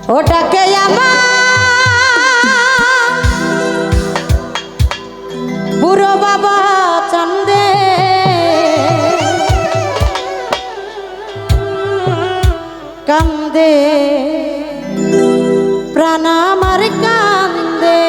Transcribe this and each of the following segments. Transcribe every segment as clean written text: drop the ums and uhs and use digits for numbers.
ওটাকে আমার বুড়ো বাবা চান্দে কান্দে প্রাণ আমার কান্দে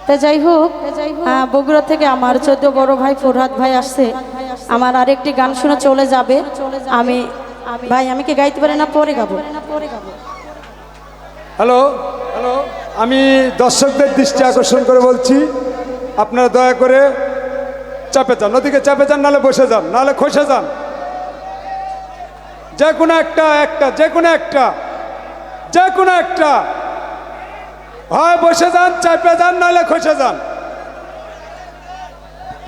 তো যাই হোক, বগুড়া থেকে আমার 14 বড় ভাই ফরহাদ ভাই আসছে, আমার আরেকটি গান শুনে চলে যাবে। আমি ভাই আমি কি গাইতে পারি না, পরে গাবো। হ্যালো হ্যালো, আমি দর্শকদের দৃষ্টি আকর্ষণ করে বলছি, আপনারা দয়া করে চাপে যান, ওদিকে চাপে যান, নাহলে বসে যান, নাহলে খসে যান। যে কোনো একটা যে কোনো একটা হয় বসে যান, চাপে যান, নাহলে খসে যান।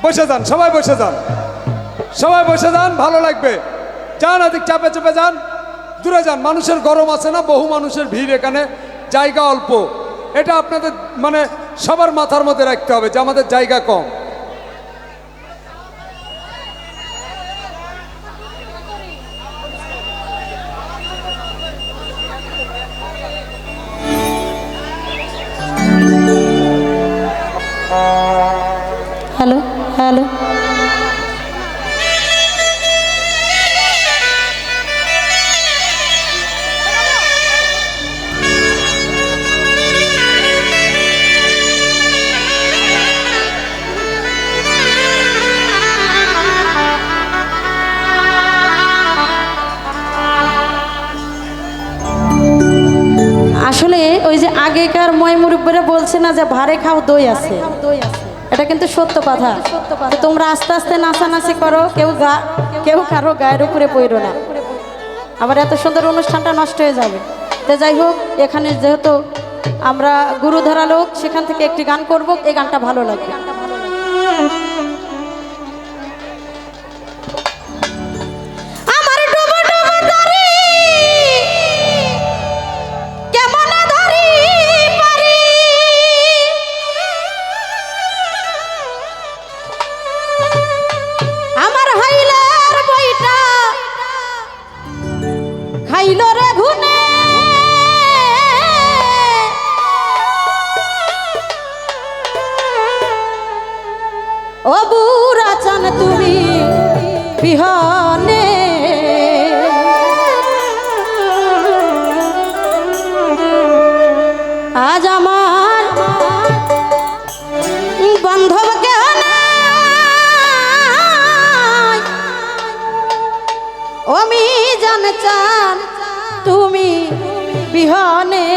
বসে যান, সবাই বসে যান, সবাই বসে যান, ভালো লাগবে। যান, ওদিক চাপে চাপে যান, দূরে যান। মানুষের গরম আছে না, বহু মানুষের ভিড়, এখানে জায়গা অল্প। এটা আপনাদের মানে সবার মাথার মধ্যে রাখতে হবে যে আমাদের জায়গা কম। হ্যালো হ্যালো, আসলে ওই যে আগেকার ময়মুরব্বীরা বলছে না যে ভারে খাও দই আছে, এটা কিন্তু সত্য কথা। তো তোমরা আস্তে আস্তে নাচানাচি করো, কেউ কারো গায়ের উপরে পড়ো না, আবার এত সুন্দর অনুষ্ঠানটা নষ্ট হয়ে যাবে। তো যাই হোক, এখানে যেহেতু আমরা গুরুধরা লোক, সেখান থেকে একটি গান করব, এই গানটা ভালো লাগবে। খাইল রে ঘুনে ও বুড়া চান তুমি বিহনে, আজ আমার বান্ধব কেহ নাই, আমি জান চান তুমি বিহনে।